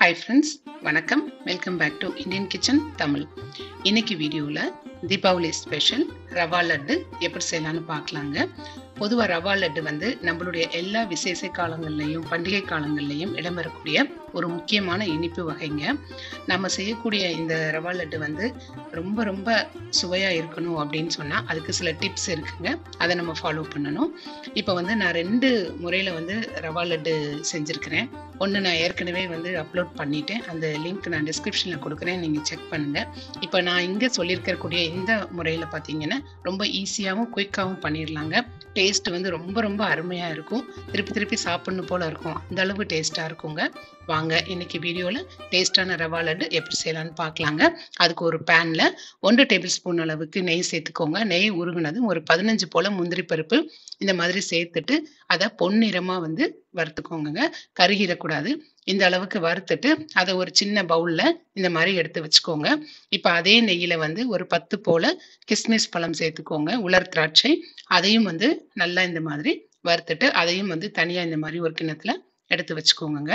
Hi friends, வணக்கம். Welcome back to Indian kitchen Tamil. இன்னைக்கு வீடியோவில் தீபாவளி ஸ்பெஷல் ரவா லட்டு எப்படி செய்யலாம்னு பார்க்கலாங்க. பொதுவாக ரவா லட்டு வந்து நம்மளுடைய எல்லா விசேஷ காலங்கள்லையும் பண்டிகை காலங்கள்லையும் இடம்பெறக்கூடிய ஒரு முக்கியமான இனிப்பு வகைங்க. நம்ம செய்யக்கூடிய இந்த ரவா லட்டு வந்து ரொம்ப ரொம்ப சுவையாக இருக்கணும் அப்படின்னு சொன்னால் அதுக்கு சில டிப்ஸ் இருக்குங்க. அதை நம்ம ஃபாலோ பண்ணணும். இப்போ வந்து நான் 2 முறையில் வந்து ரவா லட்டு செஞ்சுருக்கிறேன். ஒன்று நான் ஏற்கனவே வந்து அப்லோட் பண்ணிட்டேன். அந்த லிங்க் நான் டிஸ்கிரிப்ஷனில் கொடுக்குறேன், நீங்கள் செக் பண்ணுங்கள். இப்போ நான் இங்கே சொல்லியிருக்கக்கூடிய இந்த முறையில் பார்த்தீங்கன்னா ரொம்ப ஈஸியாகவும் குயிக்காகவும் பண்ணிடலாங்க. டேஸ்ட் வந்து ரொம்ப ரொம்ப அருமையாக இருக்கும். திருப்பி திருப்பி சாப்பிட்ணும் போல் இருக்கும். அந்த அளவுக்கு டேஸ்ட்டாக இருக்குங்க. வாங்க இன்னைக்கு வீடியோவில் டேஸ்டான ரவா லட்டு எப்படி செய்யலான்னு பார்க்கலாங்க. அதுக்கு ஒரு பேனில் 1 டேபிள் ஸ்பூன் அளவுக்கு நெய் சேர்த்துக்கோங்க. நெய் உருகுனதும் ஒரு 15 போல் முந்திரி பருப்பு இந்த மாதிரி சேர்த்துட்டு அதை பொன்னிறமாக வந்து வறுத்துக்கோங்க. கருகிடக்கூடாது. இந்த அளவுக்கு வறுத்துட்டு அதை ஒரு சின்ன பவுலில் இந்த மாதிரி எடுத்து வச்சுக்கோங்க. இப்போ அதே நெய்யில் வந்து ஒரு 10 போல் கிஸ்மிஸ் பழம் சேர்த்துக்கோங்க. உலர் திராட்சை அதையும் வந்து நல்லா இந்த மாதிரி வறுத்துட்டு அதையும் வந்து தனியாக இந்த மாதிரி ஒரு கிண்ணத்தில் எடுத்து வச்சுக்கோங்க.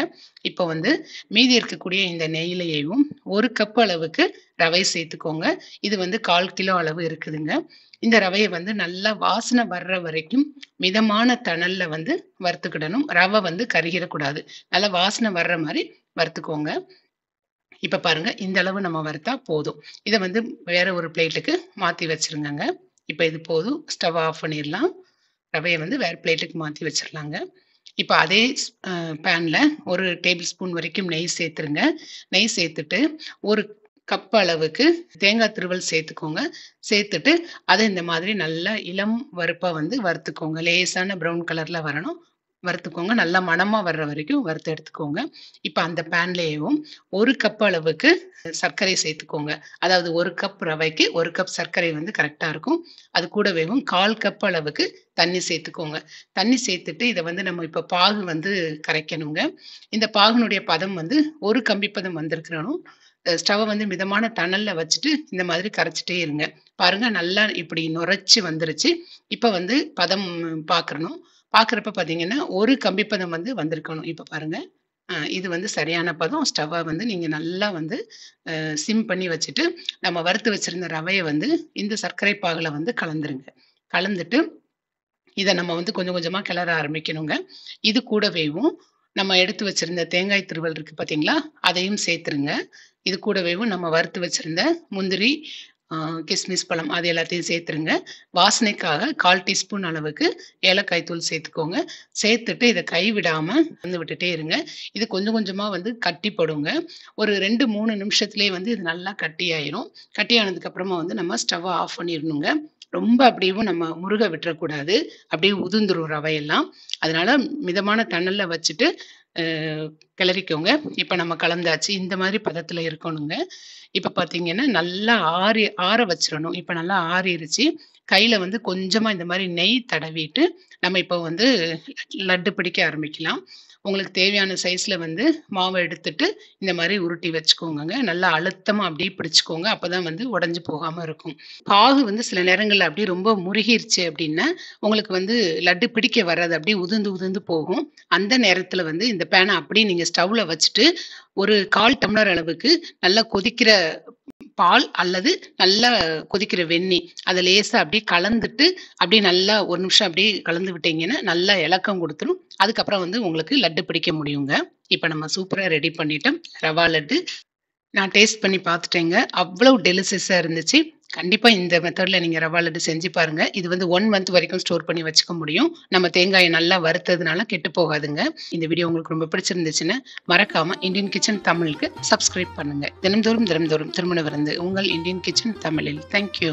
இப்போ வந்து மீதி இருக்கக்கூடிய இந்த நெய்யிலையும் 1 கப் அளவுக்கு ரவை சேர்த்துக்கோங்க. இது வந்து 1/4 கிலோ அளவு இருக்குதுங்க. இந்த ரவையை வந்து நல்லா வாசனை வர்ற வரைக்கும் மிதமான தணல்ல வந்து வறுத்துக்கிடணும். ரவை வந்து கருகிடக்கூடாது. நல்லா வாசனை வர்ற மாதிரி வறுத்துக்கோங்க. இப்ப பாருங்க, இந்த அளவு நம்ம வறுத்தா போதும். இதை வந்து வேற ஒரு பிளேட்டுக்கு மாத்தி வச்சிருங்க. இப்ப இது போதும். ஸ்டவ் ஆஃப் பண்ணிடலாம். ரவையை வந்து வேற பிளேட்டுக்கு மாத்தி வச்சிடலாங்க. இப்போ அதே பேன்ல 1 டேபிள் ஸ்பூன் வரைக்கும் நெய் சேர்த்துருங்க. நெய் சேர்த்துட்டு 1 கப் அளவுக்கு தேங்காய் துருவல் சேர்த்துக்கோங்க. சேர்த்துட்டு அதை இந்த மாதிரி நல்லா இளம் வறுப்பா வந்து வறுத்துக்கோங்க. லேசான ப்ரௌன் கலர்ல வரணும். வறுத்துக்கோங்க. நல்லா மணமா வர்ற வரைக்கும் வறுத்து எடுத்துக்கோங்க. இப்போ அந்த பேன்லேயும் 1 கப் அளவுக்கு சர்க்கரை சேர்த்துக்கோங்க. அதாவது 1 கப் ரவைக்கு 1 கப் சர்க்கரை வந்து கரெக்டா இருக்கும். அது கூடவேவும் 1/4 கப் அளவுக்கு தண்ணி சேர்த்துக்கோங்க. தண்ணி சேர்த்துட்டு இதை வந்து நம்ம இப்போ பாகு வந்து கரைக்கணுங்க. இந்த பாகுனுடைய பதம் வந்து ஒரு கம்பி பதம் வந்திருக்கணும். ஸ்டவ் வந்து மிதமான தணல்ல வச்சுட்டு இந்த மாதிரி கரைச்சிட்டே இருங்க. பாருங்க, நல்லா இப்படி நுரைச்சு வந்துருச்சு. இப்போ வந்து பதம் பார்க்கணும். பார்க்குறப்ப பார்த்தீங்கன்னா 1 கம்பி பதம் வந்து வந்திருக்கணும். இப்போ பாருங்க, இது வந்து சரியான பதம். ஸ்டவ்வை வந்து நீங்கள் நல்லா வந்து சிம் பண்ணி வச்சுட்டு நம்ம வறுத்து வச்சிருந்த ரவையை வந்து இந்த சர்க்கரை பாகில் வந்து கலந்துருங்க. கலந்துட்டு இதை நம்ம வந்து கொஞ்சம் கொஞ்சமாக கிளற ஆரம்பிக்கணுங்க. இது கூடவேவும் நம்ம எடுத்து வச்சிருந்த தேங்காய் துருவல் இருக்கு பார்த்தீங்களா, அதையும் சேர்த்துருங்க. இது கூடவேவும் நம்ம வறுத்து வச்சிருந்த முந்திரி, கிஸ்மிஸ் பழம் அது எல்லாத்தையும் சேர்த்துருங்க. வாசனைக்காக 1/4 டீஸ்பூன் அளவுக்கு ஏலக்காய் தூள் சேர்த்துக்கோங்க. சேர்த்துட்டு இதை கைவிடாம வந்து விட்டுட்டே இருங்க. இது கொஞ்சம் கொஞ்சமா வந்து கட்டி போடுங்க. ஒரு 2-3 நிமிஷத்துலேயே வந்து இது நல்லா கட்டி ஆயிரும். கட்டி ஆனதுக்கு அப்புறமா வந்து நம்ம ஸ்டவ் ஆஃப் பண்ணிடணுங்க. ரொம்ப அப்படியும் நம்ம முருக விட்டுறக்கூடாது. அப்படியே உதிர்ந்துரும் ரவையெல்லாம். அதனால மிதமான தணல்ல வச்சுட்டு கிளறிக்கோங்க. இப்போ நம்ம கலந்தாச்சு. இந்த மாதிரி பதத்துல இருக்கணுங்க. இப்போ பார்த்தீங்கன்னா நல்லா ஆற வச்சிடணும். இப்போ நல்லா ஆறிருச்சு. கையில வந்து கொஞ்சமா இந்த மாதிரி நெய் தடவிட்டு நம்ம இப்போ வந்து லட்டு பிடிக்க ஆரம்பிக்கலாம். உங்களுக்கு தேவையான சைஸ்ல வந்து மாவை எடுத்துட்டு இந்த மாதிரி உருட்டி வச்சுக்கோங்க. நல்லா அழுத்தமா அப்படியே பிடிச்சுக்கோங்க. அப்பதான் வந்து உடைஞ்சு போகாம இருக்கும். பாகு வந்து சில நேரங்கள்ல அப்படியே ரொம்ப முருகிருச்சு அப்படின்னா உங்களுக்கு வந்து லட்டு பிடிக்க வராது. அப்படியே உதிர்ந்து உதிர்ந்து போகும். அந்த நேரத்துல வந்து இந்த பேனை அப்படியே நீங்க ஸ்டவ்ல வச்சுட்டு ஒரு 1/4 டம்ளர் அளவுக்கு நல்லா கொதிக்கிற பால் அல்லது நல்லா கொதிக்கிற வெந்நீர் அதை லேசா அப்படியே கலந்துட்டு அப்படியே நல்லா 1 நிமிஷம் அப்படியே கலந்து விட்டீங்கன்னா நல்லா இலக்கம் கொடுத்துரும். அதுக்கப்புறம் வந்து உங்களுக்கு லட்டு பிடிக்க முடியுங்க. இப்போ நம்ம சூப்பரா ரெடி பண்ணிட்டோம் ரவா லட்டு. நான் டேஸ்ட் பண்ணி பார்த்துட்டேங்க. அவ்வளவு டெலிசியஸா இருந்துச்சு. கண்டிப்பா இந்த மெத்தட்ல நீங்க ரவா லட்டு செஞ்சு பாருங்க. இது வந்து 1 மந்த் வரைக்கும் ஸ்டோர் பண்ணி வச்சுக்க முடியும். நம்ம தேங்காயை நல்லா வறுத்ததுனால கெட்டு போகாதுங்க. இந்த வீடியோ உங்களுக்கு ரொம்ப பிடிச்சிருந்துச்சுன்னா மறக்காம இந்தியன் கிச்சன் தமிழுக்கு சப்ஸ்கிரைப் பண்ணுங்க. தினம்தோறும் தினம்தோறும் திருமண விருந்து உங்கள் இந்தியன் கிச்சன் தமிழில். தேங்க்யூ.